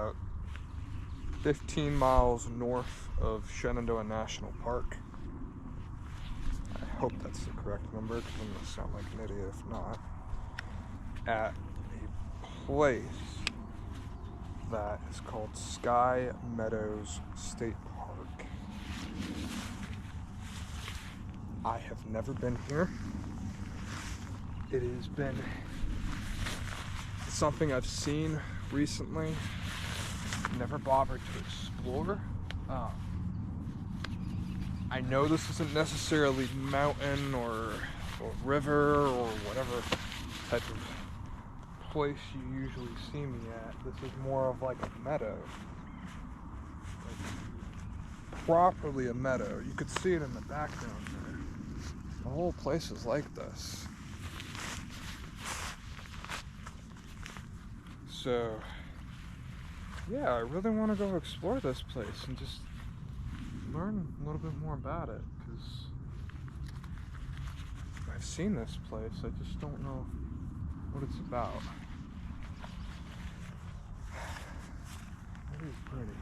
about 15 miles north of Shenandoah National Park. I hope that's the correct number because I'm going to sound like an idiot if not. At a place that is called Sky Meadows State Park. I have never been here. It has been something I've seen recently, never bothered to explore. I know this isn't necessarily mountain or river or whatever type of place you usually see me at. This is more of like a meadow. Like, properly a meadow. You could see it in the background there. The whole place is like this. So, yeah, I really want to go explore this place and just learn a little bit more about it, because I've seen this place, I just don't know what it's about. It is pretty.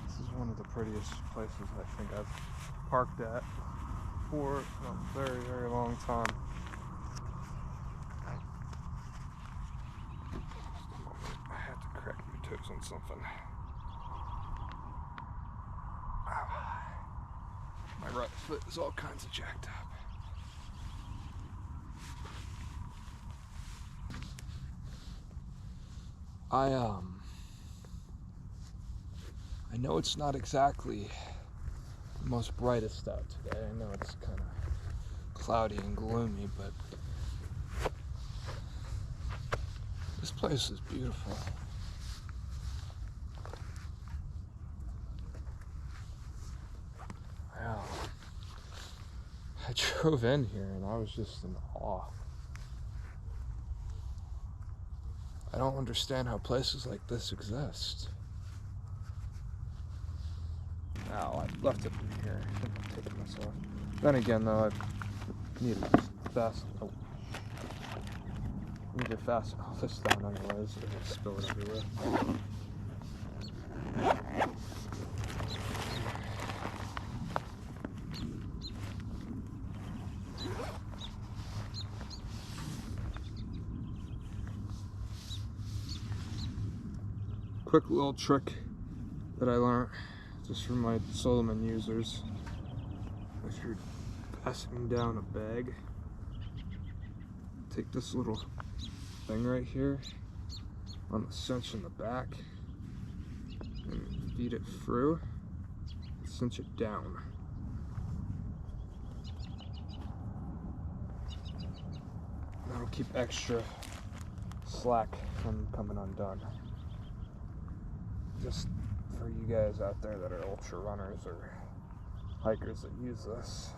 This is one of the prettiest places I think I've parked at for a very, very long time. Just a moment, I had to crack my toes on something. My right foot is all kinds of jacked up. I know it's not exactly the most brightest out today. I know it's kind of cloudy and gloomy, but this place is beautiful. Wow. I drove in here and I was just in awe. I don't understand how places like this exist. Ow, I left it in here. I think I'm taking this off. Then again, though, I need to fasten. Oh. I need to fasten all this down, otherwise it'll spill it everywhere. Quick little trick that I learned just from my Solomon users. If you're passing down a bag, take this little thing right here on the cinch in the back and feed it through and cinch it down. That'll keep extra slack from coming undone. Just for you guys out there that are ultra runners or hikers that use this.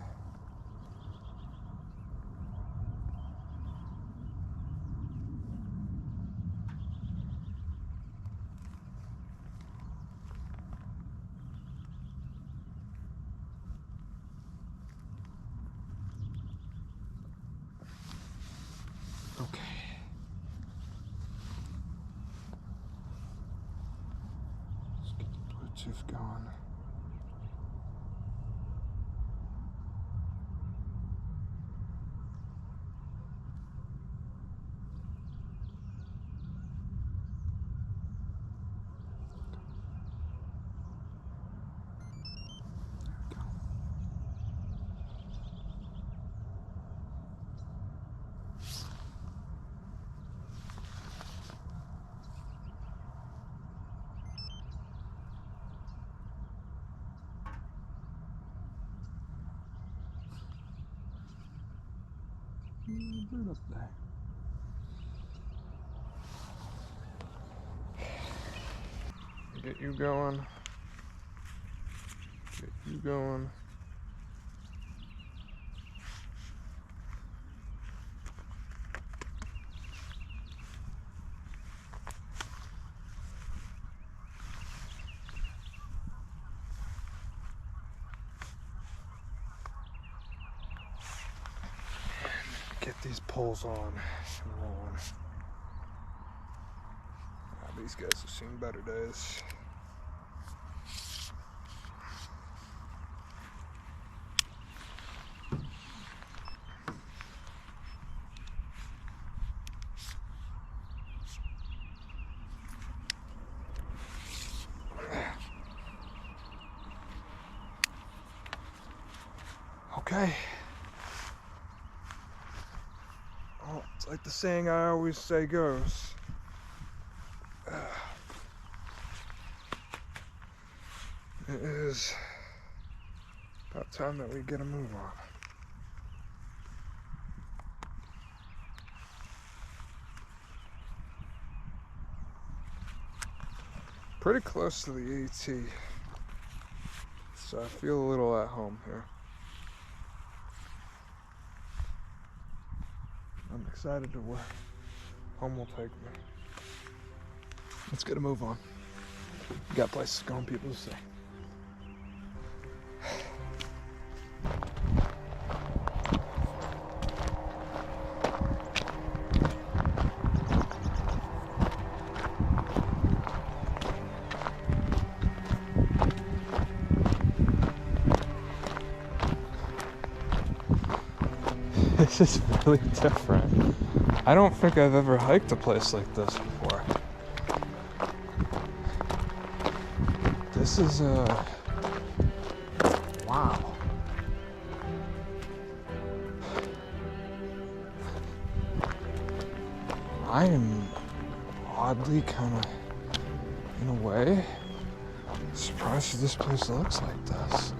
Okay. Let's get the Bluetooth going. Bird up there. Get you going. Get you going. Get these these poles on and rolling. These guys have seen better days. Okay. Well, it's like the saying I always say goes. It is about time that we get a move on. Pretty close to the AT, so I feel a little at home here. I'm excited to where home will take me. Let's get a move on. We got places to go and people to see. This is really different. I don't think I've ever hiked a place like this before. This is wow. I am oddly kind of, in a way, surprised that this place looks like this.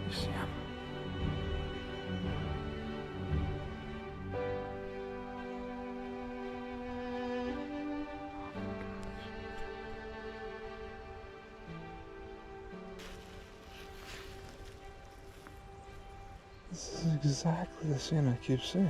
You see him? This is exactly the scene I keep seeing.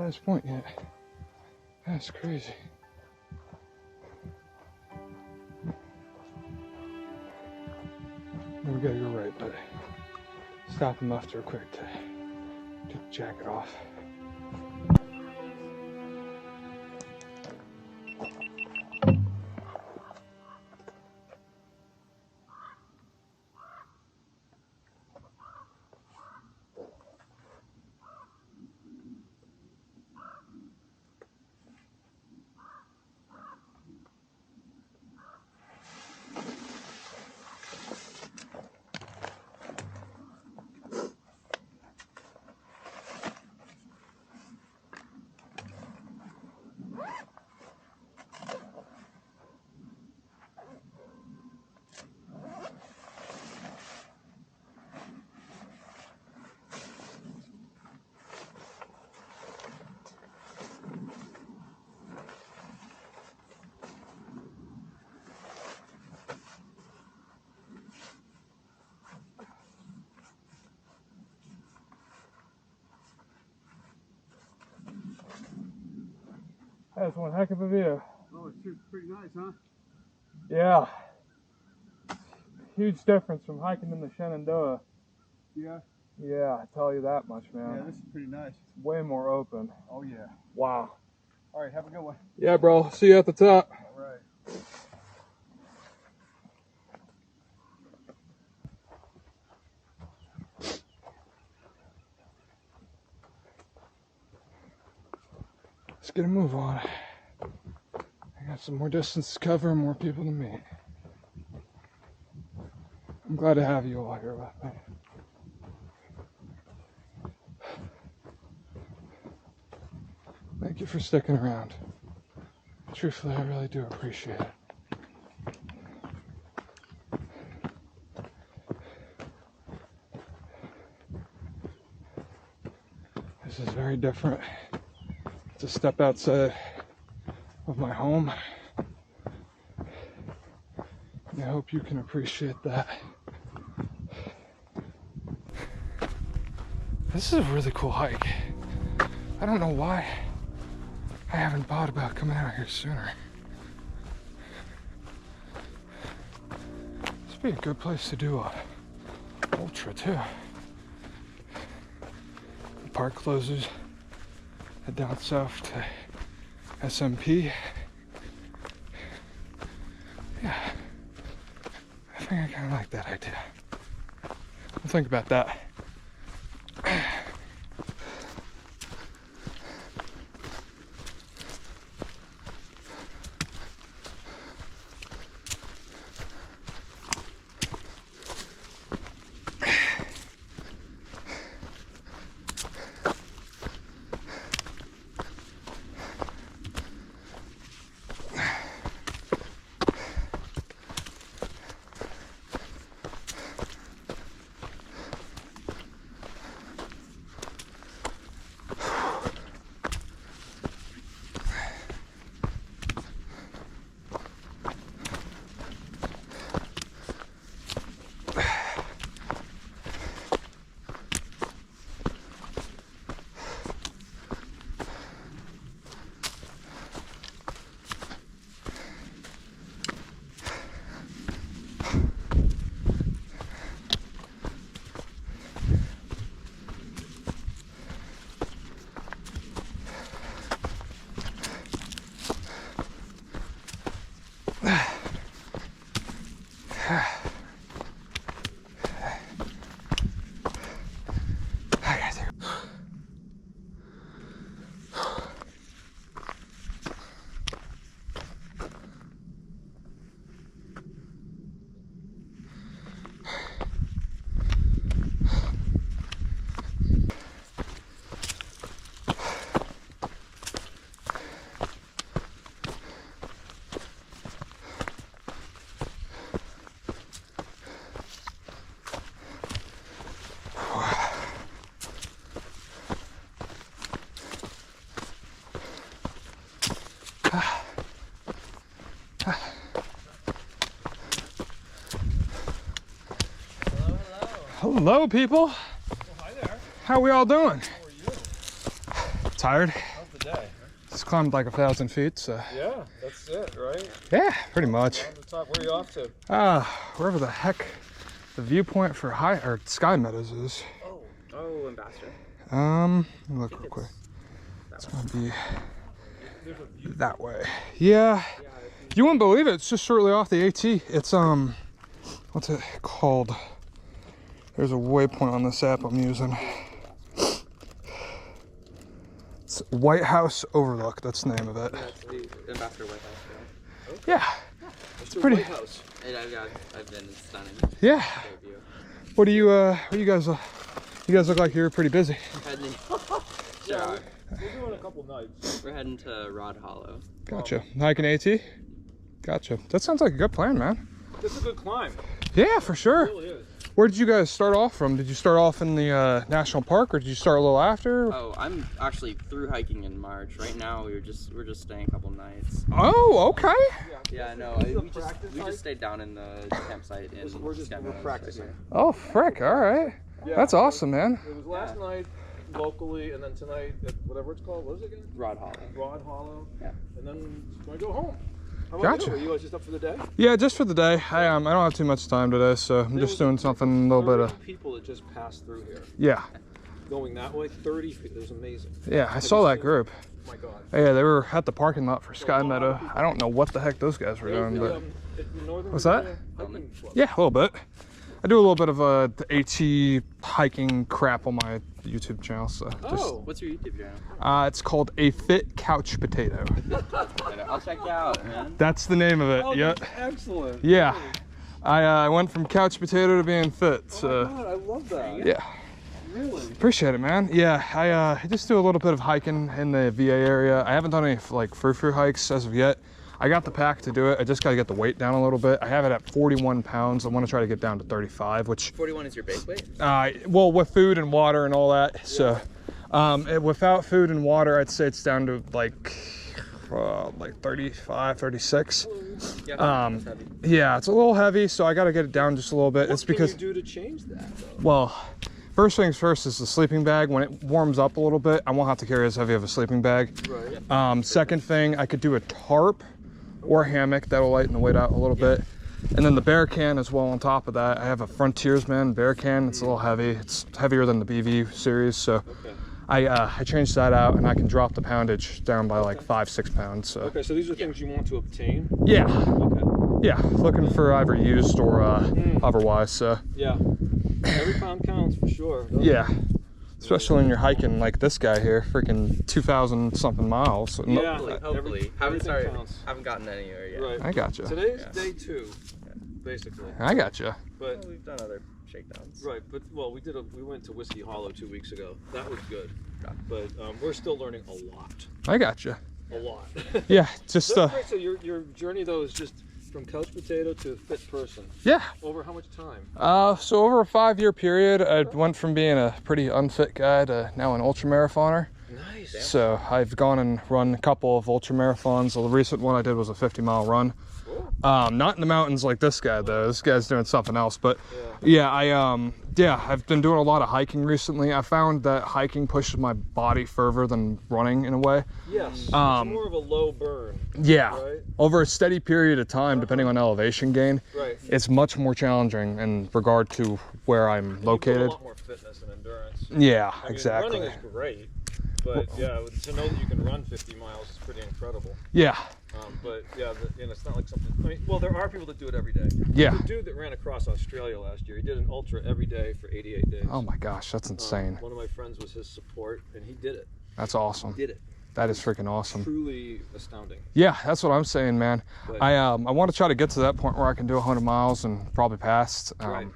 highest point yet. That's crazy. We gotta go right, but stop and left real quick to take the jacket off. That's one heck of a view. Oh, it's pretty nice, huh? Yeah. Huge difference from hiking in the Shenandoah. Yeah? Yeah, I tell you that much, man. Yeah, this is pretty nice. It's way more open. Oh, yeah. Wow. All right, have a good one. Yeah, bro. See you at the top. All right. Let's get a move on. I got some more distance to cover and more people to meet. I'm glad to have you all here with me. Thank you for sticking around. Truthfully, I really do appreciate it. This is very different. It's a step outside of my home. And I hope you can appreciate that. This is a really cool hike. I don't know why I haven't thought about coming out here sooner. This would be a good place to do a ultra too. The park closes. Head down south to SMP. Yeah, I think I kind of like that idea. I'll think about that. Hello, Hello, people. hi there. How we all doing? How are you? Tired? How's climbed like 1,000 feet, so. Yeah, that's it, right? Yeah, pretty much. On the top, where are you off to? Wherever the heck the viewpoint for Sky Meadows is. Oh, Ambassador. Let me look real quick. It's gonna be that way. Yeah. You wouldn't believe it. It's just shortly off the AT. It's what's it called? There's a waypoint on this app I'm using. It's White House Overlook. That's the name of it. That's the Ambassador White House. Okay. Yeah. It's pretty. White House. I've been stunning. Yeah. View. What do you guys? You guys look like you're pretty busy. Yeah, we're doing a couple nights. We're heading to Rod Hollow. Gotcha. Hiking AT? Gotcha. That sounds like a good plan, man. This is a good climb. Yeah, for sure. It really is. Where did you guys start off from? Did you start off in the national park, or did you start a little after? Oh, I'm actually through hiking in March. Right now, we're just staying a couple nights. Oh, okay. Yeah, no, we just stayed down in the campsite in. We're practicing. Oh, frick. All right. Yeah, That's awesome, man. It was last night locally, and then tonight at whatever it's called. What is it again? Rod Hollow. Rod Hollow. Yeah. And then we're gonna go home. How about Gotcha. you? Are you guys just up for the day? Yeah, just for the day. I don't have too much time today, so I'm just doing something a little bit of. People that just passed through here, Yeah. going that way, 30 feet. It was amazing. Yeah, I saw that group. Oh my God. Yeah, they were at the parking lot for Sky Meadow. I don't know what the heck those guys were doing, but what's that? Yeah, a little bit. I do a little bit of the AT hiking crap on my YouTube channel, so just. What's your YouTube channel? It's called A Fit Couch Potato. I'll check you out, man. That's the name of it. Oh, Yeah. that's excellent. Yeah. I went from couch potato to being fit. So. Oh my God, I love that. Yeah. Really? Appreciate it, man. Yeah, I just do a little bit of hiking in the VA area. I haven't done any like frou-frou hikes as of yet. I got the pack to do it. I just got to get the weight down a little bit. I have it at 41 pounds. I want to try to get down to 35, which 41 is your base weight? well, with food and water and all that. Yeah. So without food and water, I'd say it's down to like 35, 36. Yeah, that's heavy. Yeah, it's a little heavy, so I got to get it down just a little bit. It's because What can you do to change that, though? well, first things first is the sleeping bag. When it warms up a little bit, I won't have to carry as heavy of a sleeping bag. Right. Second thing, I could do a tarp or a hammock. That'll lighten the weight out a little bit. And then the bear can as well on top of that. I have a Frontiersman bear can. It's a little heavy. It's heavier than the BV series, so I changed that out, and I can drop the poundage down by like 5-6 pounds. So. Okay, so these are things you want to obtain? Yeah. Okay. Yeah, looking for either used or otherwise. So. Yeah. Every pound counts for sure. Yeah. Especially when you're hiking like this guy here, freaking 2,000 something miles. Yeah. Hopefully. Haven't gotten anywhere yet. Right. I gotcha. Today's day 2, basically. I gotcha. But We've done other shakedowns. right, but well, we went to Whiskey Hollow 2 weeks ago. That was good. But we're still learning a lot. I gotcha. A lot. Yeah, just That's great. So your journey though is just from couch potato to fit person. Yeah. Over how much time? So over a 5-year period, I went from being a pretty unfit guy to now an ultra marathoner. Nice. So I've gone and run a couple of ultra marathons. The recent one I did was a 50-mile run. Not in the mountains like this guy though. This guy's doing something else. But yeah, I've been doing a lot of hiking recently. I found that hiking pushes my body further than running in a way. Yes. It's more of a low burn. Yeah. Right? Over a steady period of time, depending on elevation gain, Right. it's much more challenging in regard to where I'm You located. build a lot more fitness and endurance. Yeah, I mean, exactly. running is great, but yeah, to know that you can run 50 miles is pretty incredible. Yeah. But yeah, it's not like something. I mean, well, there are people that do it every day. Yeah. The dude that ran across Australia last year, he did an ultra every day for 88 days. Oh my gosh, that's insane. One of my friends was his support, and he did it. That's awesome. Did it. That is freaking awesome. Truly astounding. Yeah, that's what I'm saying, man. But, I want to try to get to that point where I can do 100 miles and probably past. Right.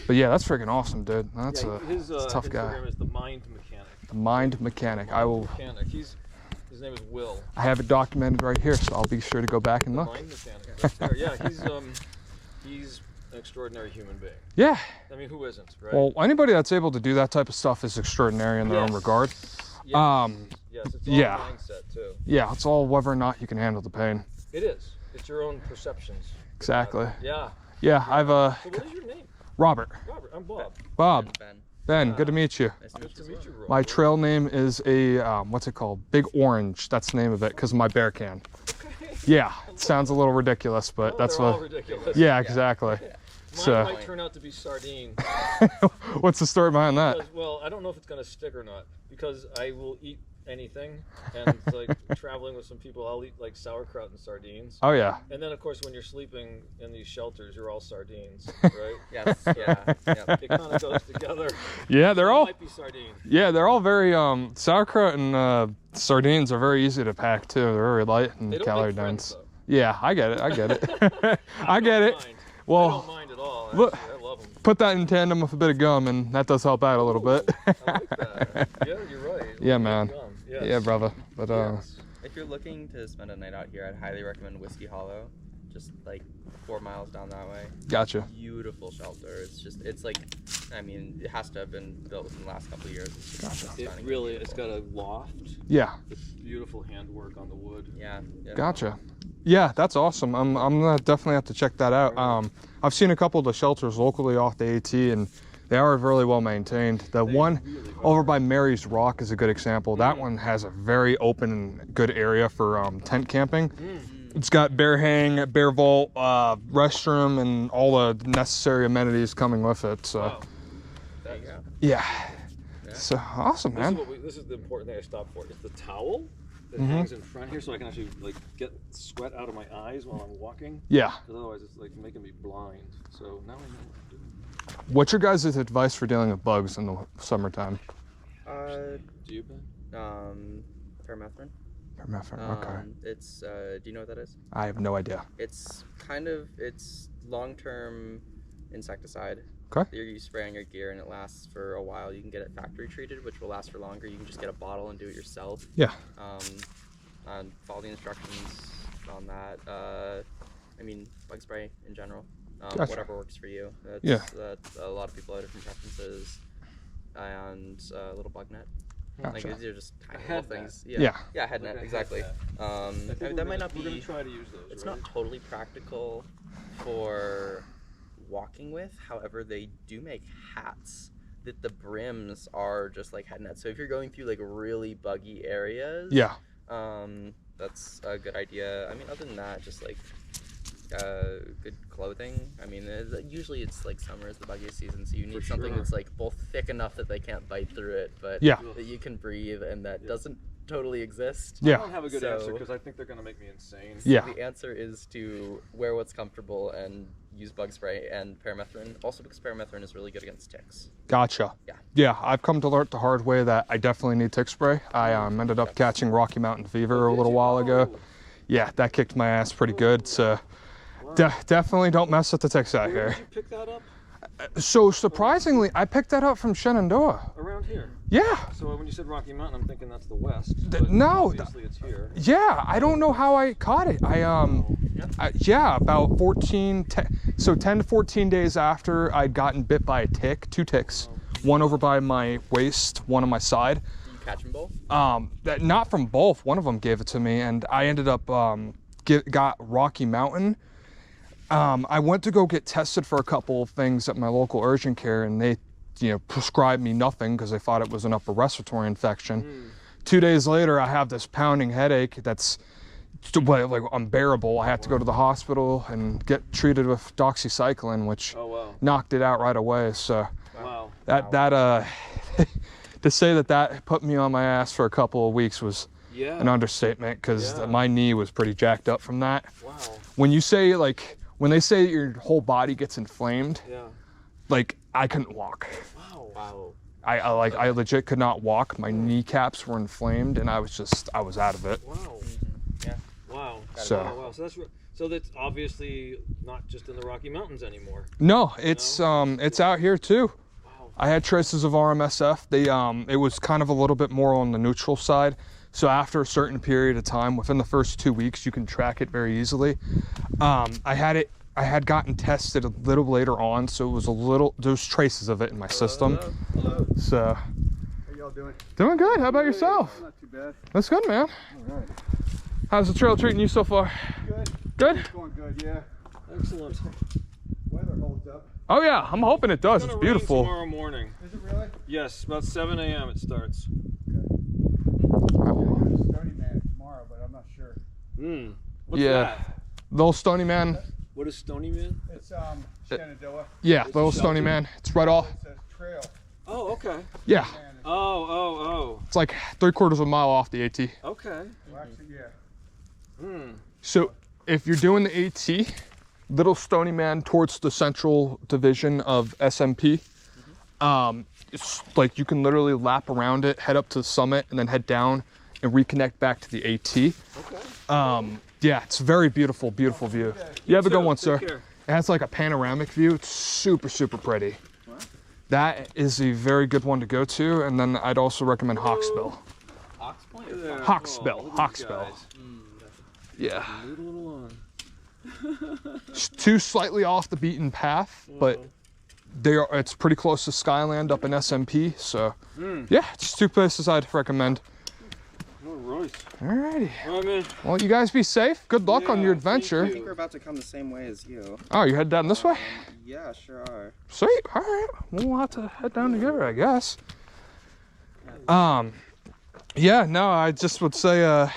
But yeah, that's freaking awesome, dude. That's his a tough Instagram guy. is the Mind Mechanic. The Mind Mechanic. I will. Mechanic. His name is Will. I have it documented right here, so I'll be sure to go back and look. Mind Mechanic. Right there. Yeah, he's an extraordinary human being. Yeah. I mean, who isn't, right? Well, anybody that's able to do that type of stuff is extraordinary in their own regard. Yes. Yes, it's all mindset too. Yeah, it's all whether or not you can handle the pain. It is. It's your own perceptions. Exactly. Yeah. Yeah, I've So what is your name? Robert. Robert. I'm Bob. Bob. Ben. Ben, good to meet you. Nice to Good meet to you. meet you, Rob. My trail name is a, what's it called? Big Orange. That's the name of it because of my bear can. Yeah, it sounds a little ridiculous, but Oh, that's they're all what. ridiculous. Yeah, exactly. Mine So, might turn out to be sardine. what's the story behind that? Because, well, I don't know if it's gonna stick or not because I will eat anything, and like traveling with some people, I'll eat like sauerkraut and sardines. Oh yeah. And then, of course, when you're sleeping in these shelters, you're all sardines, right? Yes. Yeah. Yeah. It kind of goes together. Yeah, they're It all. might be sardine. Yeah, they're all very sauerkraut and sardines are very easy to pack too. They're very light and They don't calorie make friends, dense. though. Yeah, I get it. I get it. I get don't it. mind. I Well, don't mind at all. look- Actually, I love them. put that in tandem with a bit of gum, and that does help out a little bit. I like that. Yeah, you're right. Yeah, man. Gum. Yes. Yeah, brother. But Yes. If you're looking to spend a night out here, I'd highly recommend Whiskey Hollow. Just like 4 miles down that way. gotcha. Beautiful shelter. It's like, I mean, it has to have been built within the last couple of years. It's just It stunning. really, it's got a loft. Yeah, With beautiful handwork on the wood. Yeah. Yeah. gotcha. Yeah, that's awesome. I'm gonna definitely have to check that out. I've seen a couple of the shelters locally off the AT, and they are really well maintained. The one really are. over by Mary's Rock is a good example. That one has a very open and good area for tent camping. It's got bear hang, bear vault, restroom, and all the necessary amenities coming with it. So, Wow. There you go. yeah. So awesome, man. This is the important thing I stopped for. It's the towel that Mm-hmm. hangs in front here, so I can actually like get sweat out of my eyes while I'm walking. Yeah. Because otherwise, it's like making me blind. So now I know what I'm doing. What's your guys' advice for dealing with bugs in the summertime? Do you, Ben? Permethrin. Permethrin. Okay. It's do you know what that is? I have no idea. It's long-term insecticide. Okay. You spray on your gear and it lasts for a while. You can get it factory treated, which will last for longer. You can just get a bottle and do it yourself. Yeah. Follow the instructions on that. I mean, bug spray in general. Gotcha. Whatever works for you. That's a lot of people have different preferences. And a little bug net. Like Gotcha. these are just tiny A head little things. Yeah. Yeah, head net, Like a exactly. head I mean, we're that might not We're gonna be. try to use those. It's right? not totally practical for walking with. However, they do make hats that the brims are just like head nets. So if you're going through like really buggy areas, Yeah. that's a good idea. I mean, other than that, just like good clothing. I mean, usually it's like summer is the buggiest season, so you need For something sure. that's like both thick enough that they can't bite through it, but Yeah. that you can breathe and that doesn't totally exist. I Yeah. don't have a good So- answer because I think they're gonna make me insane. Yeah. The answer is to wear what's comfortable and use bug spray and permethrin. Also because permethrin is really good against ticks. Gotcha. Yeah. Yeah, I've come to learn the hard way that I definitely need tick spray. I ended up catching Rocky Mountain fever a little while ago. Yeah, that kicked my ass pretty good. So definitely don't mess with the ticks out Where here. did you pick that up? So surprisingly, I picked that up from Shenandoah. Around here. Yeah. So when you said Rocky Mountain, I'm thinking that's the west. Th- but no, obviously it's here. Yeah, I don't know how I caught it. Yeah, about 10 to 14 days after I'd gotten bit by a tick, 2 ticks, one over by my waist, one on my side. Did you catch them both? Not from both. One of them gave it to me, and I ended up got Rocky Mountain. I went to go get tested for a couple of things at my local urgent care, and they, prescribed me nothing because they thought it was an upper respiratory infection. 2 days later, I have this pounding headache that's like unbearable. I had to go to the hospital and get treated with doxycycline, which Oh wow. knocked it out right away. So Wow. that to say that put me on my ass for a couple of weeks was Yeah. an understatement because Yeah. my knee was pretty jacked up from that. Wow. When they say your whole body gets inflamed, Yeah. like I couldn't walk. Wow. Wow. I legit could not walk. My kneecaps were inflamed, and I was out of it. Wow. Yeah. Wow. So- Wow. So that's obviously not just in the Rocky Mountains anymore. No, it's out here too. Wow. I had traces of RMSF. It was kind of a little bit more on the neutral side. So after a certain period of time, within the first 2 weeks, you can track it very easily. I had gotten tested a little later on, so it was there's traces of it in my system. Hello. So How y'all doing? doing good. How about yourself? Not too bad. That's good, man. All right. How's the trail treating you so far? Good. Good? It's going good, yeah. Excellent. Weather holds holds up? Oh yeah, I'm hoping it does. It's gonna rain beautiful. tomorrow morning. Is it really? Yes, about 7 a.m. it starts. Stony Man tomorrow, but I'm not sure. What's Yeah, that? little Stony Man. What is Stony Man? It's Shenandoah. Yeah, It's little a Stony shelter? Man. It's right off. It's a trail. Oh, okay. Yeah, Man, it's, Oh. it's like 3/4 of a mile off the AT. Okay. well, actually, yeah. So if you're doing the AT, Little Stony Man towards the central division of SMP, it's like you can literally lap around it, head up to the summit, and then head down and reconnect back to the AT. Okay. Yeah, it's very beautiful, beautiful view. You have a good one, sir. Take care. It has like a panoramic view. It's super, super pretty. That is a very good one to go to. And then I'd also recommend Hawksbill. Ox Point? Hey there. Hawksbill, Oh, look at these Hawksbill. guys. Yeah. Noodling along. It's too slightly off the beaten path, but it's pretty close to Skyland up in SMP. So yeah, it's two places I'd recommend. All right. Alrighty. All right, man. Well, you guys be safe. Good luck on Yeah, your thank adventure. I think we're about to come the same way as you. Oh, you head down this way? Yeah, sure are. Sweet. All right. We'll have to head down together, I guess. Yeah, no, I just would say,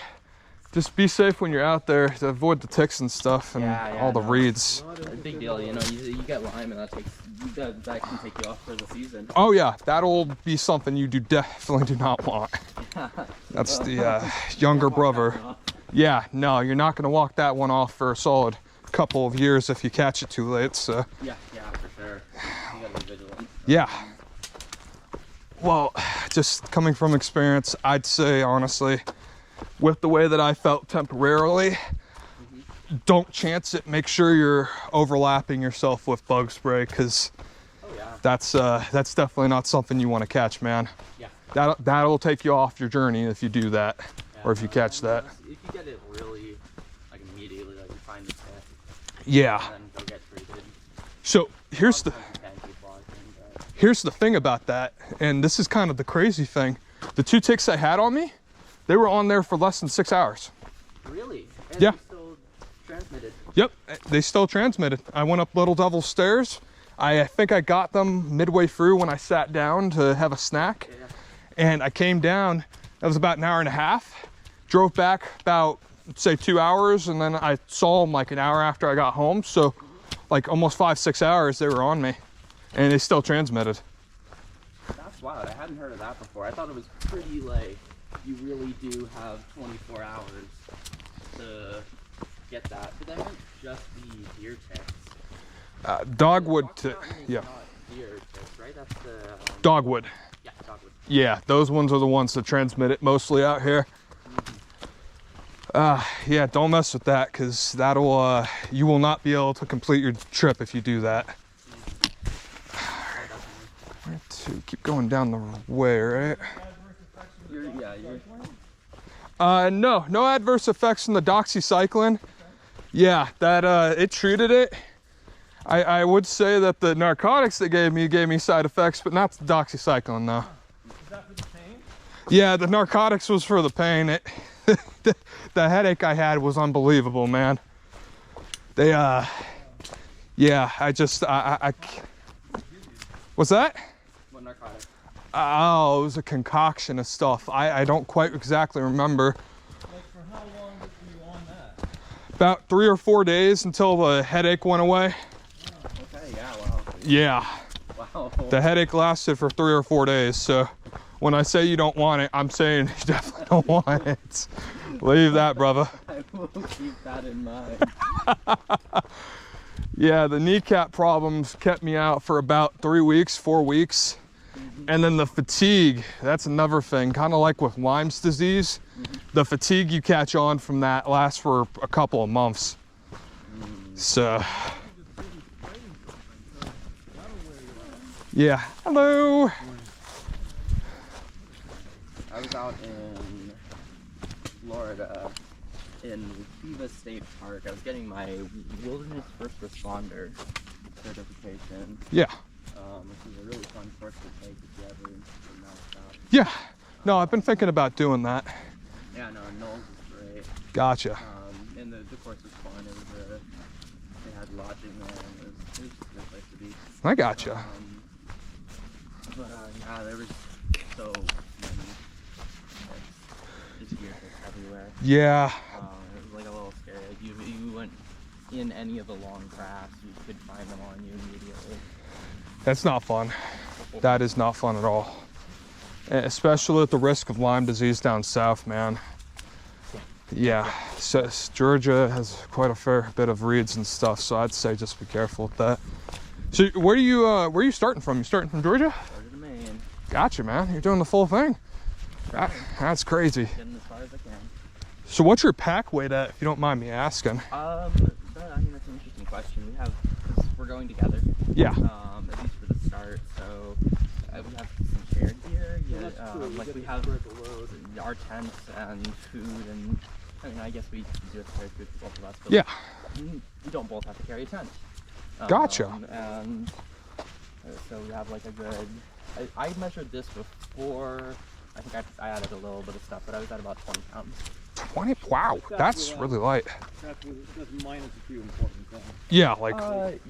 just be safe when you're out there to avoid the ticks and stuff and all the reeds. It's a big deal, you know. You get Lyme, and that can take you off for the season. Oh yeah, that'll be something you definitely do not want. That's the younger brother. Yeah, no, you're not gonna walk that one off for a solid couple of years if you catch it too late. So Yeah, for sure. You gotta be vigilant. yeah. Well, just coming from experience, I'd say honestly, with the way that I felt temporarily, don't chance it. Make sure you're overlapping yourself with bug spray, because that's definitely not something you want to catch, man. Yeah. That'll take you off your journey if you do that, or if you catch that. If you get it really, like immediately, like you find the tip, Yeah. and then go get treated. So here's the Sometimes you can keep walking, but here's the thing about that, and this is kind of the crazy thing. The 2 ticks I had on me, they were on there for less than 6 hours. really? And Yeah. you still transmitted. Yep, they still transmitted. I went up Little Devil Stairs. I think I got them midway through when I sat down to have a snack. Yeah. And I came down, that was about an hour and a half. Drove back about, say, 2 hours, and then I saw them like an hour after I got home. So like almost 5-6 hours they were on me, and they still transmitted. That's wild. I hadn't heard of that before. I thought it was pretty like you really do have 24 hours to get that. But that might just be deer ticks. Dogwood, Fox Mountain is yeah, not deer ticks, right? That's the dogwood. yeah, dogwood. Yeah, those ones are the ones that transmit it mostly out here. Yeah, don't mess with that, because that'll you will not be able to complete your trip if you do that. Where to? Keep going down the way, right? No adverse effects from the doxycycline. Yeah, that it treated it. I would say that the narcotics they gave me side effects, but not the doxycycline though. Is that for the pain? Yeah, the narcotics was for the pain. The headache I had was unbelievable, man. They yeah, I what's that? What narcotic? Oh, it was a concoction of stuff. I don't quite exactly remember. Like, for how long were you on that? About 3 or 4 days until the headache went away. Okay, yeah, wow. Yeah, Wow. the headache lasted for 3 or 4 days. So when I say you don't want it, I'm saying you definitely don't want it. Leave that, brother. I will keep that in mind. Yeah, the kneecap problems kept me out for about 3 weeks, 4 weeks. And then the fatigue, that's another thing. Kind of like with Lyme's disease, the fatigue you catch on from that lasts for a couple of months. So, yeah. Hello. I was out in Florida in Viva State Park. I was getting my wilderness first responder certification. Yeah. Which is a really fun course to take if you ever interested in that stuff. Yeah. No, I've been thinking about doing that. Yeah, no, Knowles is great. Gotcha. And the course was fun. It was they had lodging there, and it was just a good place to be. I gotcha. But yeah, there was so many. Just gear pits everywhere. Yeah. It was like a little scary. Like you went in any of the long grass, you could find them on you immediately. That's not fun. That is not fun at all. Especially at the risk of Lyme disease down south, man. Yeah. So Georgia has quite a fair bit of reeds and stuff, so I'd say just be careful with that. So where are you starting from? You starting from Georgia? Georgia to Maine. Gotcha, man. You're doing the full thing. That's crazy. Getting as far as I can. So what's your pack weight at, if you don't mind me asking? I mean, that's an interesting question. We have, cause we're going together. Yeah. At least for the start. So we have some shared gear. Yeah. Like we have our tents and food, and I mean, I guess we just carry food for both of us. But Yeah. We don't both have to carry a tent. Gotcha. And so we have like a good. I measured this before. I think I added a little bit of stuff, but I was at about 20 pounds. 20? Wow, that's really light. That's minus a few important things. Yeah, like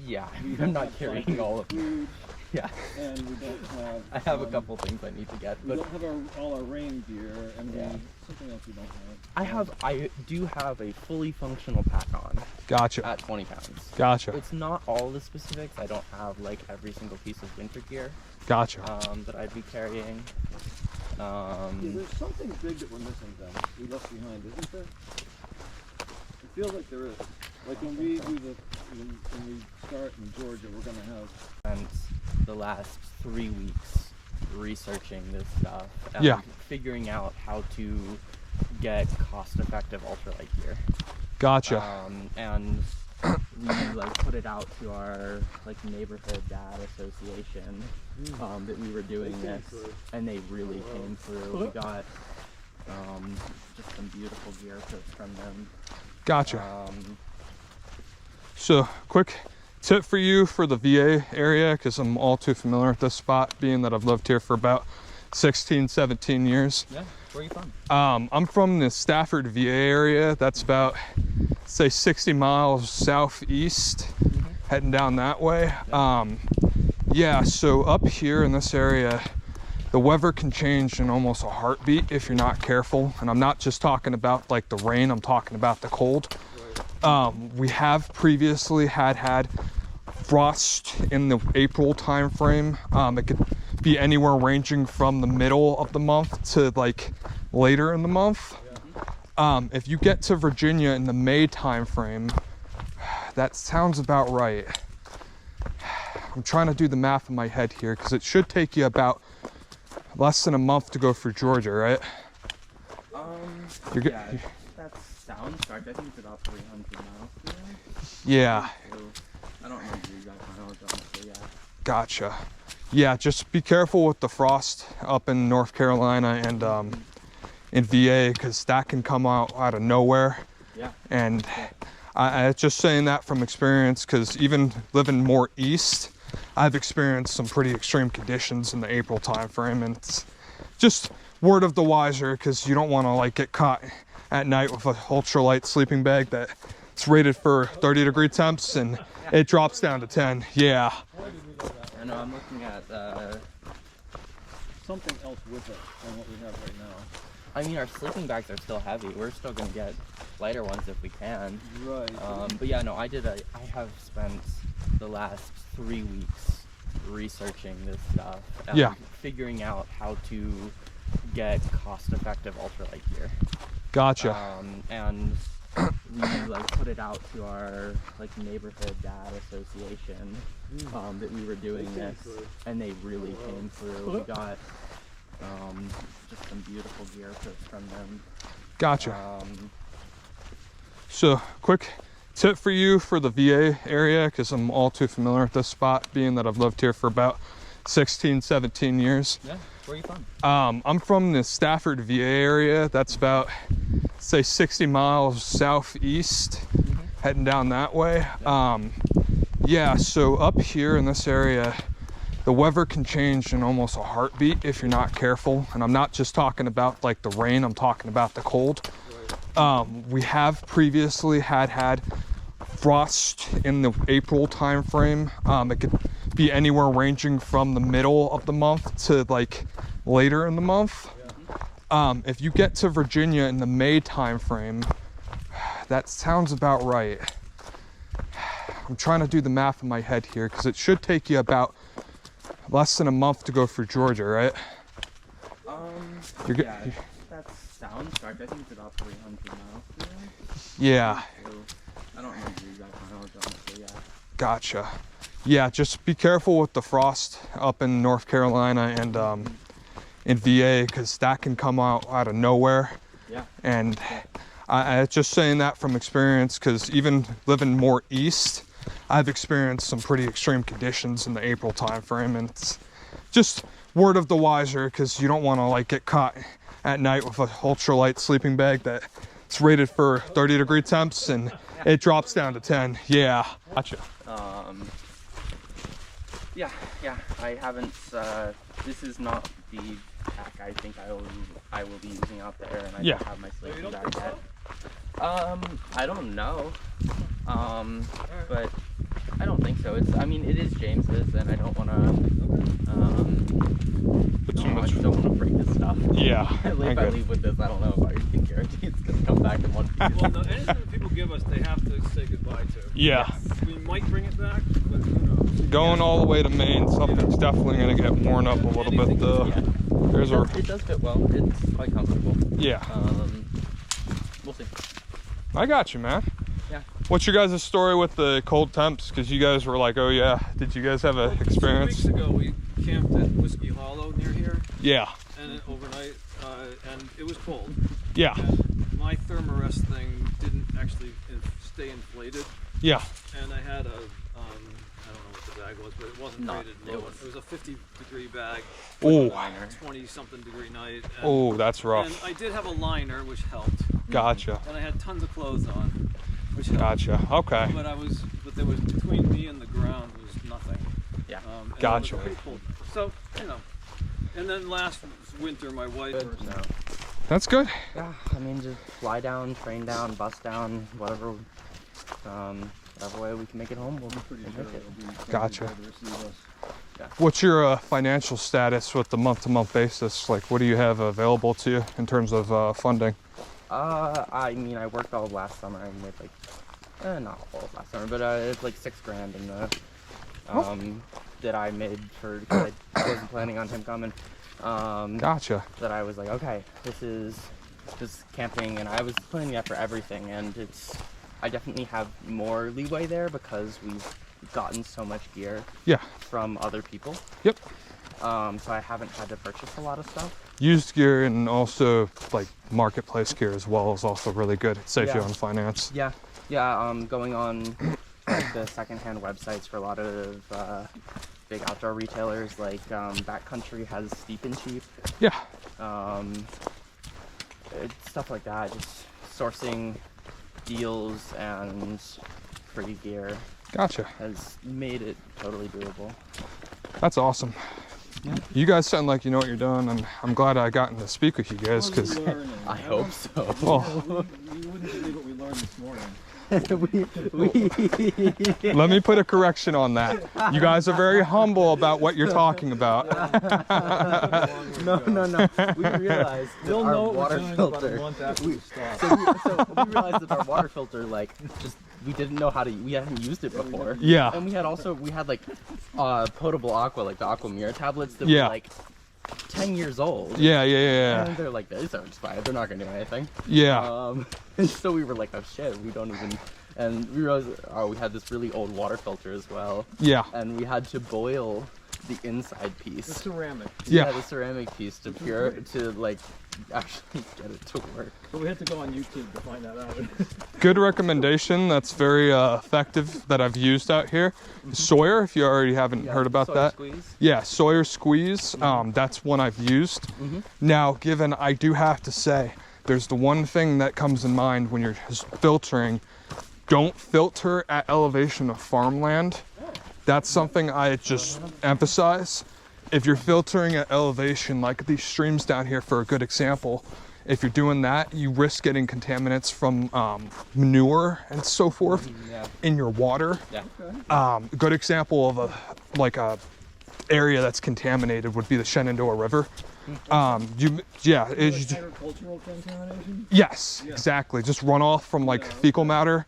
Yeah, I'm not carrying all of them. Yeah, And we don't have. I have a couple things I need to get, We but don't have all our rain gear, and Yeah. something else we don't have. I do have a fully functional pack on gotcha. at 20 pounds. Gotcha. It's not all the specifics. I don't have like every single piece of winter gear Gotcha. that I'd be carrying. There's something big that we're missing then, we left behind, isn't there? It feels like there is. Like when we do when we start in Georgia, we're gonna have. Spent the last 3 weeks researching this stuff and Yeah. figuring out how to get cost-effective ultralight gear. Gotcha. And we like put it out to our like neighborhood dad association that we were doing this, and they really came through. We got just some beautiful gear picks from them. Gotcha. So, quick tip for you for the VA area, because I'm all too familiar with this spot, being that I've lived here for about 16, 17 years. Yeah, where are you from? I'm from the Stafford VA area. That's about, say, 60 miles southeast, heading down that way. Yeah, so up here in this area, the weather can change in almost a heartbeat if you're not careful. And I'm not just talking about like the rain, I'm talking about the cold. We have previously had frost in the April time frame. It could be anywhere ranging from the middle of the month to like later in the month. If you get to Virginia in the May time frame, that sounds about right. I'm trying to do the math in my head here, because it should take you about less than a month to go through Georgia, right? Yeah, that sounds correct. I think it's about 300 miles through there. Yeah. So, I don't remember the exact mileage, honestly, yeah. Gotcha. Yeah, just be careful with the frost up in North Carolina and in VA, because that can come out of nowhere. Yeah. And I just saying that from experience, because even living more east, I've experienced some pretty extreme conditions in the April time frame, and it's just word of the wiser, because you don't want to like get caught at night with a ultralight sleeping bag that it's rated for 30-degree temps and it drops down to 10. Yeah. I know, I'm looking at Something else with it than what we have right now. I mean, our sleeping bags are still heavy. We're still gonna get lighter ones if we can. Right. But yeah, no, I have spent the last 3 weeks researching this stuff and Yeah. figuring out how to get cost-effective ultralight gear. Gotcha. And we like put it out to our like neighborhood dad association that we were doing this, and they really came through. We got just some beautiful gear picks from them. Gotcha. So, quick tip for you for the VA area, because I'm all too familiar with this spot, being that I've lived here for about 16, 17 years. Yeah, where are you from? I'm from the Stafford VA area. That's about, say, 60 miles southeast, heading down that way. Yeah, so up here in this area, the weather can change in almost a heartbeat if you're not careful. And I'm not just talking about like the rain, I'm talking about the cold. We have previously had frost in the April time frame. It could be anywhere ranging from the middle of the month to like later in the month. If you get to Virginia in the May time frame, that sounds about right. I'm trying to do the math in my head here because it should take you about less than a month to go through Georgia, right? Yeah, that sounds correct. I think it's about 300 miles. Yeah. I don't remember the exact mileage on it, so yeah. Gotcha. Yeah, just be careful with the frost up in North Carolina and in VA, because that can come out of nowhere. Yeah. And I just saying that from experience, because even living more east, I've experienced some pretty extreme conditions in the April time frame, and it's just word of the wiser, because you don't want to like get caught at night with a ultralight sleeping bag that it's rated for 30-degree temps and it drops down to 10. Yeah. Gotcha. Yeah, I haven't, this is not the pack I think I will be using out there, and I don't have my sleeping bag yet. I don't know, but I don't think so. I mean, it is James's, and I don't want to, don't want to break his stuff. Yeah. If I leave with this, I don't know if I can guarantee it's going to come back in one piece. Well, no, anything that people give us, they have to say goodbye to. Yeah. We might bring it back, but who knows? Going all the way to Maine, something's definitely going to get worn up a little bit. There's It does fit well. It's quite comfortable. Yeah. We'll see. I got you, man. Yeah. What's your guys' story with the cold temps? Because you guys were like, oh yeah, did you guys have an experience? 2 weeks ago, we camped at Whiskey Hollow near here. Yeah. And overnight, and it was cold. Yeah. And my thermarest thing didn't actually stay inflated. Yeah. And I had a, I don't know what the bag was, but it wasn't rated low. It was a 50-degree bag. Oh. 20-something degree night. And, Oh, that's rough. And I did have a liner, which helped. Gotcha. And I had tons of clothes on, which helped. Gotcha. Okay. But there was, between me and the ground was nothing. Yeah. And Gotcha. It was pretty cold. So, you know. And then last winter, my wife. That's good. Yeah, I mean, just fly down, train down, bus down, whatever way we can make it home, we'll make it. Gotcha. What's your financial status with the month-to-month basis? Like, what do you have available to you in terms of funding? I mean, I worked all of last summer. I made like, not all of last summer, but it's like $6,000 in the, that I made for, because I wasn't planning on him coming. Gotcha. That I was like, okay, this is camping, and I was planning that for everything, and I definitely have more leeway there because we've gotten so much gear from other people. Yep. So I haven't had to purchase a lot of stuff. Used gear and also like marketplace gear as well is also really good. It saves you on finance. Yeah. Going on like the secondhand websites for a lot of big outdoor retailers, like Backcountry has Steep and Cheap. Yeah. Stuff like that. Just sourcing deals and free gear. Gotcha. Has made it totally doable. That's awesome. Yeah. You guys sound like you know what you're doing, and I'm glad I got to speak with you guys, because I hope so. Oh. You wouldn't believe what we learned this morning. Let me put a correction on that. You guys are very humble about what you're talking about. No. We realized that our water filter. So we realized that our water filter, like, just we didn't know how to. We hadn't used it before. Yeah. And we had like potable aqua, like the Aqua Mirror tablets that were like 10 years old. Yeah. And they're like, these are expired. They're not gonna do anything. Yeah. And so we were like, oh shit, we don't even. And we realized, we had this really old water filter as well. Yeah. And we had to boil the inside piece. The ceramic. Yeah, the ceramic piece to like actually get it to work. But we had to go on YouTube to find that out. Good recommendation. That's very effective that I've used out here. Sawyer, if you already haven't heard about Sawyer that. Squeeze. Yeah, Sawyer Squeeze. That's one I've used. Now, given I do have to say, there's the one thing that comes in mind when you're just filtering. Don't filter at elevation of farmland. That's something I just emphasize. If you're filtering at elevation, like these streams down here for a good example, if you're doing that, you risk getting contaminants from manure and so forth in your water. Yeah. Good example of a area that's contaminated would be the Shenandoah River. Agricultural contamination? Yes, exactly. Just runoff from like fecal matter.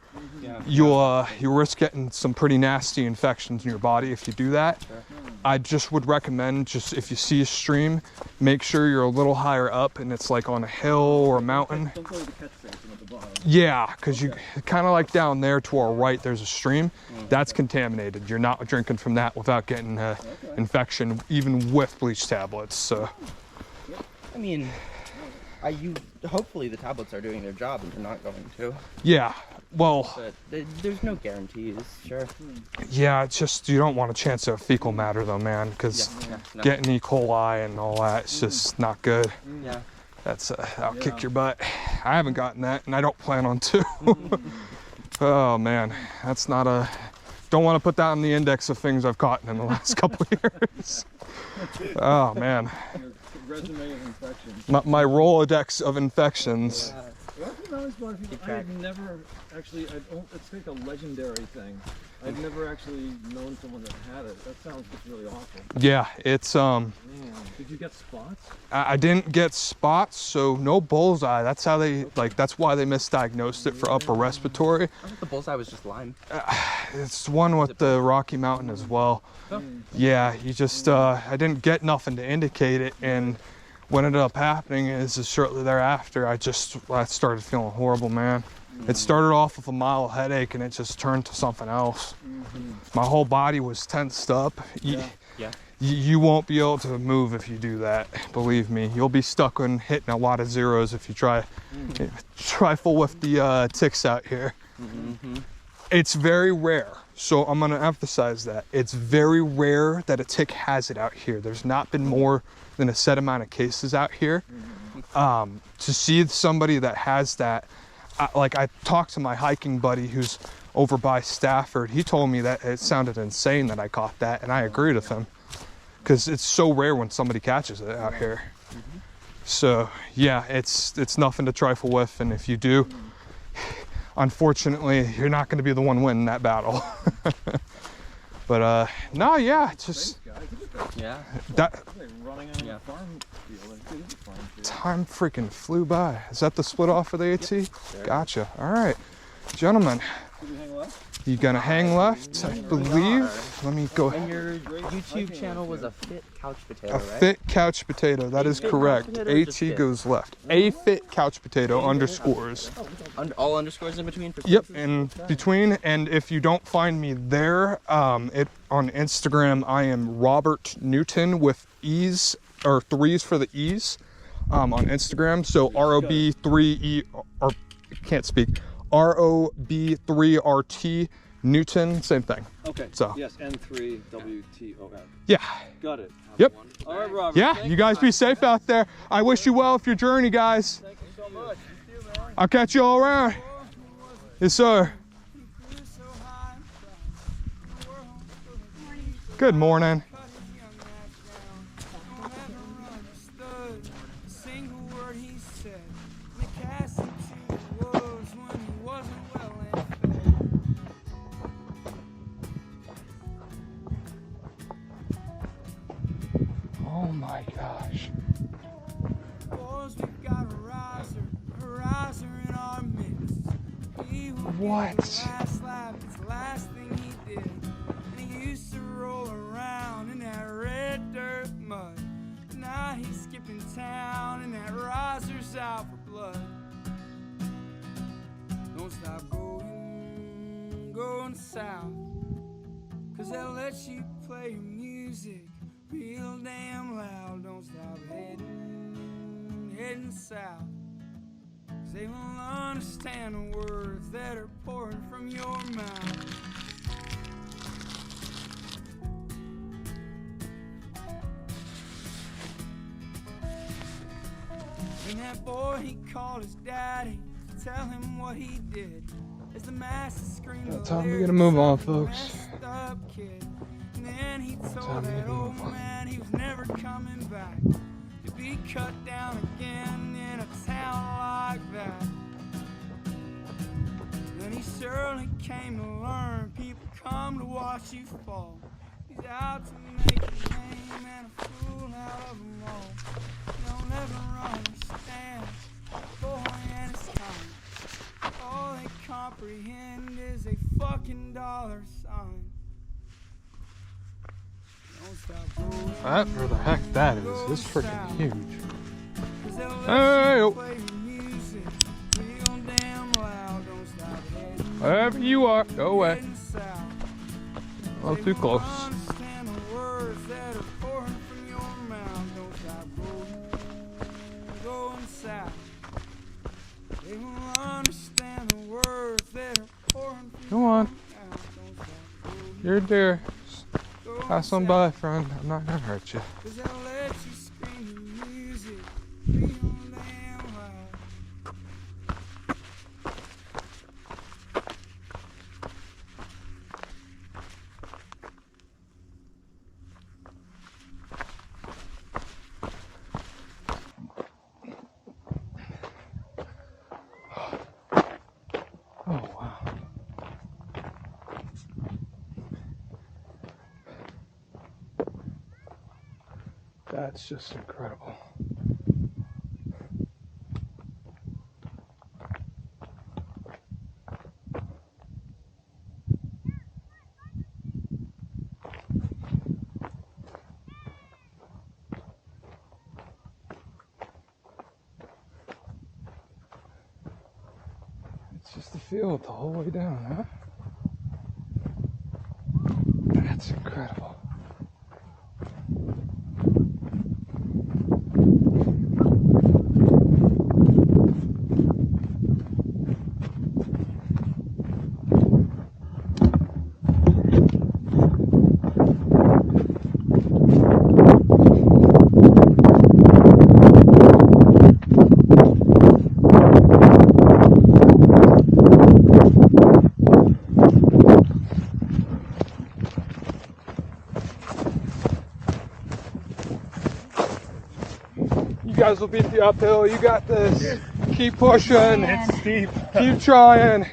You risk getting some pretty nasty infections in your body if you do that. I just would recommend, just if you see a stream, make sure you're a little higher up and it's like on a hill or a mountain. Don't go to the catch basin at the bottom. Yeah, because you kind of like down there to our right, there's a stream that's contaminated. You're not drinking from that without getting infection, even with bleach tablets. So, I mean, hopefully the tablets are doing their job and they're not going to. yeah, well, But there's no guarantees, sure. yeah, it's just you don't want a chance of fecal matter though, man, because No. getting E. coli and all that, it's just not good. Yeah. That's that'll kick your butt. I haven't gotten that, and I don't plan on to. Oh man, that's not a. Don't want to put that on the index of things I've caught in the last couple of years. Oh man, Your resume of infections. my Rolodex of infections. I've never actually, it's like a legendary thing. I've never actually known someone that had it. That sounds just really awful. Yeah, it's Man, did you get spots? I didn't get spots, so no bullseye. That's how they that's why they misdiagnosed it for upper respiratory. I thought the bullseye was just Lyme. It's one with the Rocky Mountain as well. Yeah, you just I didn't get nothing to indicate it, and what ended up happening is shortly thereafter I started feeling horrible, man. It started off with a mild headache and it just turned to something else. My whole body was tensed up. You won't be able to move if you do that, believe me. You'll be stuck on hitting a lot of zeros if you try full with the ticks out here. It's very rare, so I'm gonna emphasize that. It's very rare that a tick has it out here. There's not been more than a set amount of cases out here. To see somebody that has that, I talked to my hiking buddy who's over by Stafford. He told me that it sounded insane that I caught that, and I agreed with him because it's so rare when somebody catches it out here. So yeah, it's nothing to trifle with, and if you do, unfortunately, you're not going to be the one winning that battle. But no, yeah, it's just that Running on a farm field. It is a farm field. time freaking flew by. Is that the split off for the AT? Gotcha. All right, gentlemen. Did we hang left? You gonna hang left, I believe. Let me go. And your YouTube channel was a fit couch potato, A right? fit couch potato. That is correct. potato or just AT fit? goes left. A fit couch potato underscores. All underscores in between for Yep, spaces? in between. And if you don't find me there, on Instagram, I am Robert Newton with E's or 3's for the E's on Instagram. So ROB3E or can't speak. ROB3RT Newton, same thing. Okay. So. Yes, N3WTON. Yeah. Got it. Yep. All right, Robert. Yeah, thank you guys be safe out there. I wish you well with your journey, guys. Thank you so much. You too, man. I'll catch you all around. Yes, sir. Good morning. Oh my gosh. What? Last thing he did, and he used to roll around in that red dirt mud. Now he's skipping town, and that riser's out for blood. Don't stop going south, 'cause they'll let you play your music real damn loud. Don't stop heading south, 'cause they won't understand the words that are pouring from your mouth. And that boy, he called his daddy to tell him what he did. As the masses screamed, Well, time to get a move on, folks. Up kid. And then he told Time to that get a old move on. man he was never coming back. to be cut down again in a town like that. Then he surely came to learn people come to watch you fall. He's out to make a name and a fool out of them all. They'll never understand the boy and his time. All they comprehend is a fucking dollar sign. Don't stop going, Whatever the heck that is, it's freaking huge. 'cause they'll let Hey, you oh. play your music real damn loud. Don't stop heading Wherever you are, go away. heading south. A little too close. Understand the words that are pouring from your mouth. Don't stop going south. They will understand the words that are pouring from Come on. your mouth. Don't stop You're dear. going Pass on south. by, friend. I'm not gonna hurt you. 'Cause they'll let you scream the music real damn loud. Oh, wow. That's just incredible. It's just a field the whole way down, huh? That's incredible. You guys will beat the uphill. You got this. Keep pushing. It's steep. Keep trying.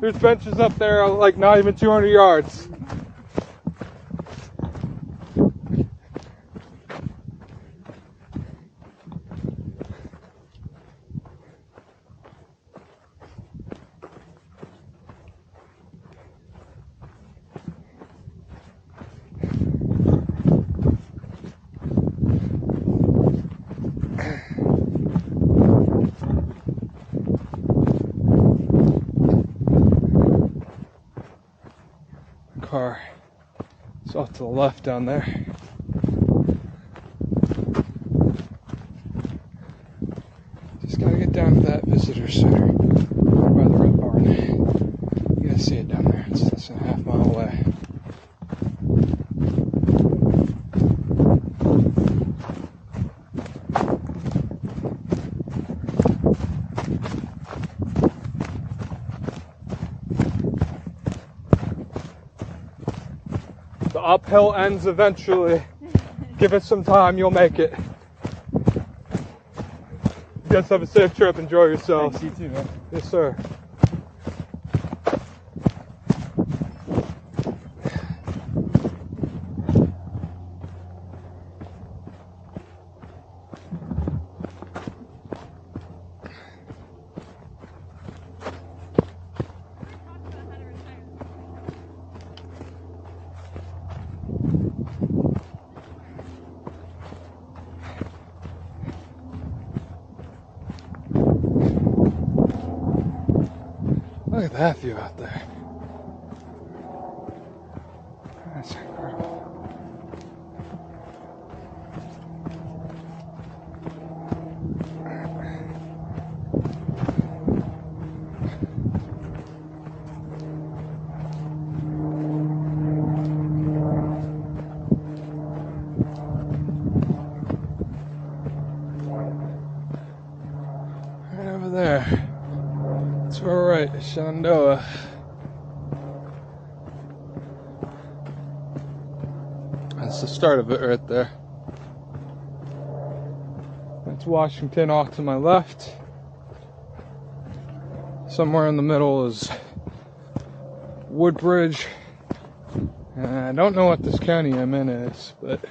There's benches up there like not even 200 yards. Car. It's off to the left down there. Just gotta get down to that visitor center by the Red Barn. You gotta see it down there. It's less than a half mile away. The uphill ends eventually. Give it some time, you'll make it. You guys have a safe trip. Enjoy yourselves. You too, man. Yes, sir. Look at that view out there. That's incredible. Right over there. That's where we're at, Shenandoah. That's the start of it right there. Washington off to my left. Somewhere in the middle is Woodbridge. And I don't know what this county I'm in is, but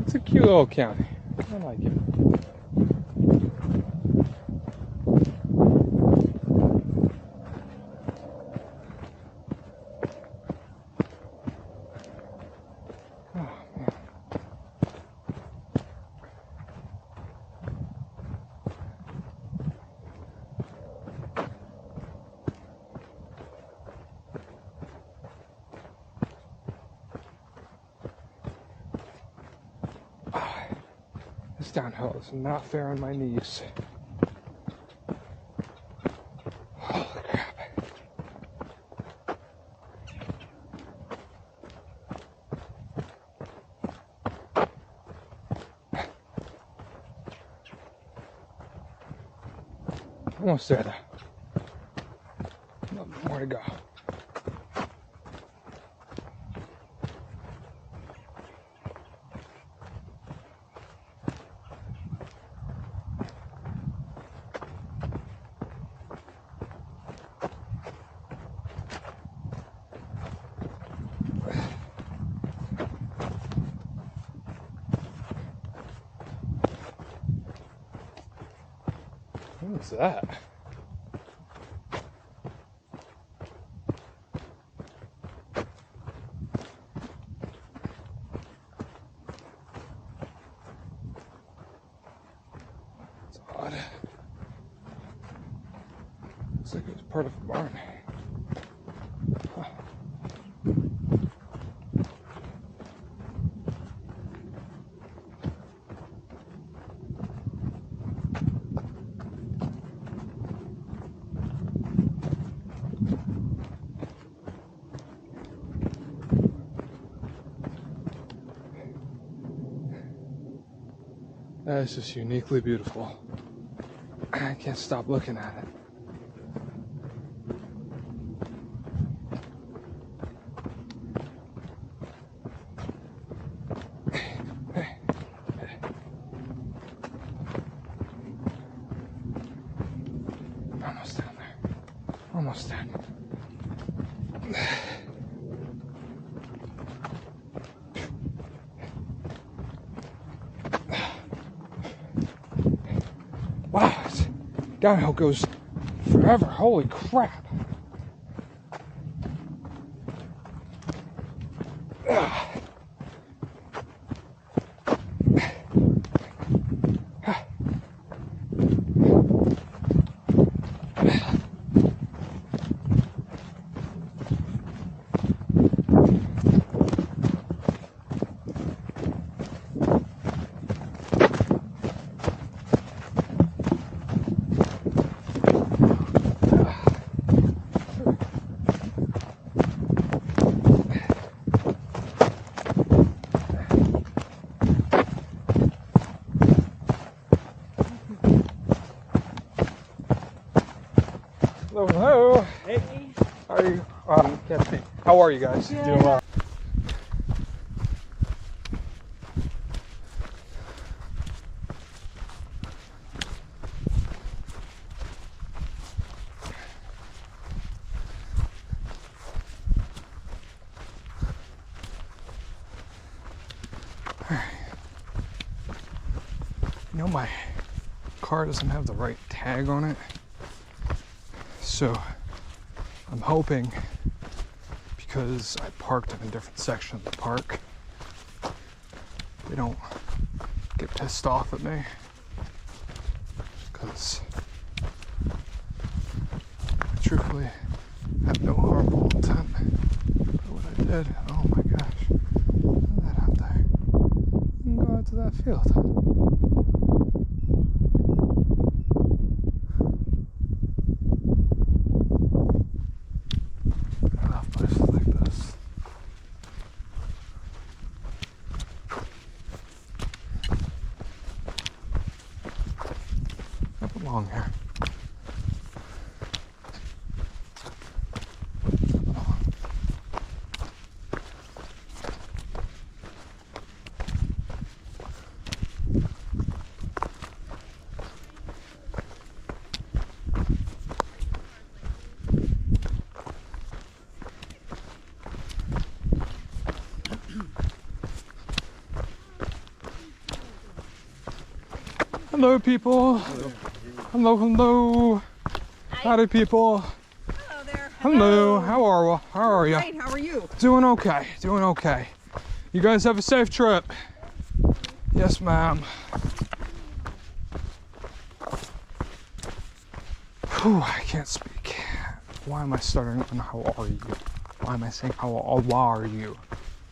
it's a cute little county. I like it. This downhill is not fair on my knees. Holy crap. Almost there though. More to go. What's that? It's odd. Looks like it was part of a barn. Huh. That is just uniquely beautiful. I can't stop looking at it. Almost down there. Almost down. Wow, this downhill goes forever. Holy crap. Hello. Hey. How are you? Can't speak. How are you guys? Yeah. Doing well. You know, my car doesn't have the right tag on it. So I'm hoping, because I parked in a different section of the park, they don't get pissed off at me. Because I truthfully have no harmful intent. But what I did, oh my gosh, look at that out there. You can go out to that field. Along here. Hello, people. Hello, hello. Howdy, people. Hello there. Hello. How are you? Great. How are you? Doing okay. Doing okay. You guys have a safe trip. Yes, ma'am. Whew, I can't speak. Why am I starting on how are you? Why am I saying how are you?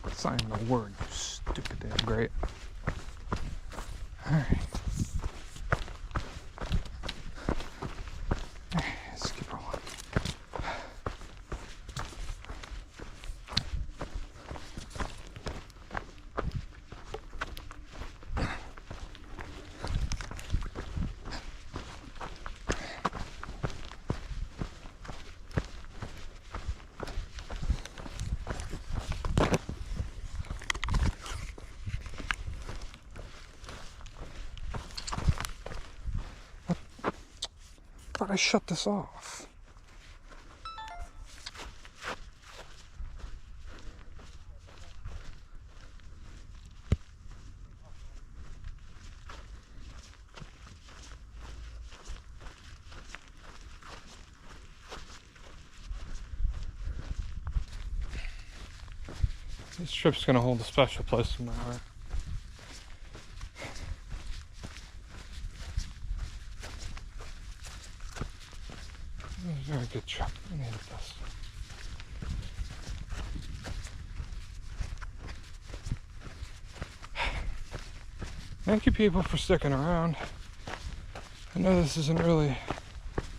It's not even a word, you stupid damn great. Alright. Let's keep rolling. I thought I shut this off. This trip's gonna hold a special place in my heart. It was a very good trip. I needed this. Thank you, people, for sticking around. I know this isn't really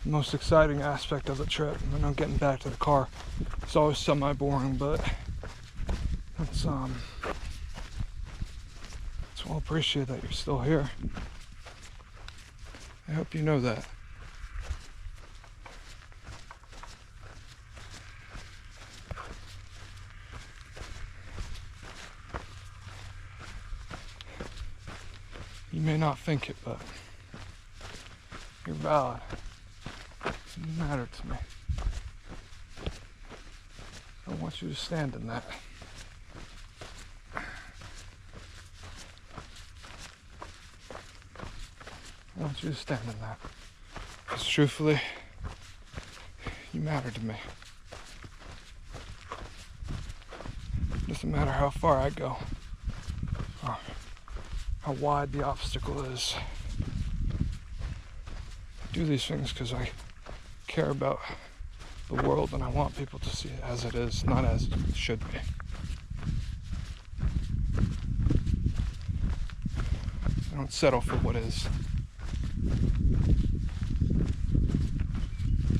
the most exciting aspect of the trip. I know getting back to the car is always semi-boring, but it's well appreciated that you're still here. I hope you know that. You may not think it, but you're valid. You matter to me. I want you to stand in that. I want you to stand in that. Because truthfully, you matter to me. Doesn't matter how far I go, or how wide the obstacle is. I do these things because I care about the world and I want people to see it as it is, not as it should be. I don't settle for what is.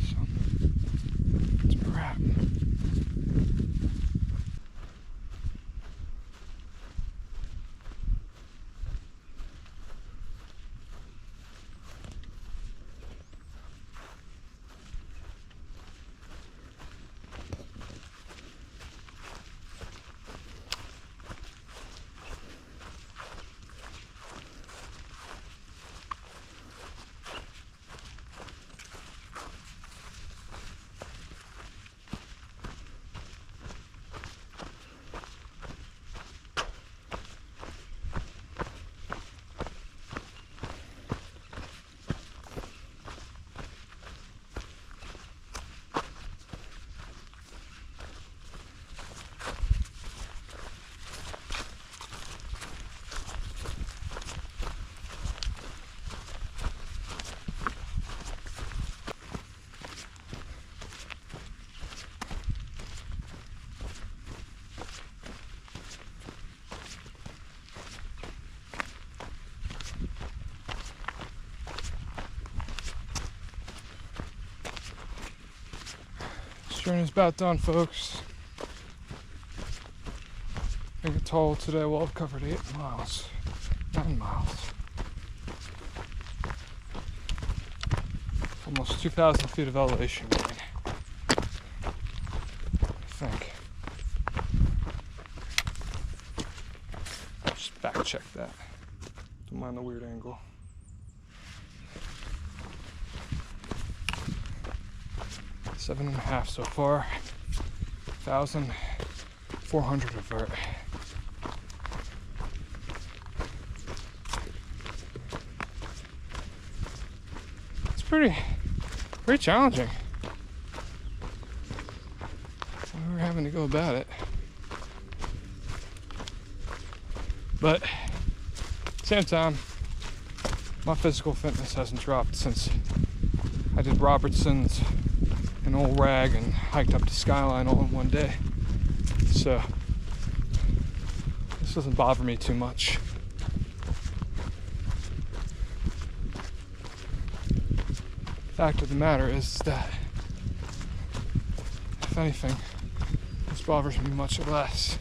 So, that's where we're at. Journey's about done, folks. I get told today we'll have covered 8 miles. 9 miles. Almost 2,000 feet of elevation gain. I think. Just back check that. Don't mind the weird angle. Seven and a half so far. 1,400 of vert. pretty challenging. We were having to go about it. But at the same time, my physical fitness hasn't dropped since I did Robertson's and Old Rag and hiked up to Skyline all in one day. So this doesn't bother me too much. Fact of the matter is that, if anything, this bothers me much less.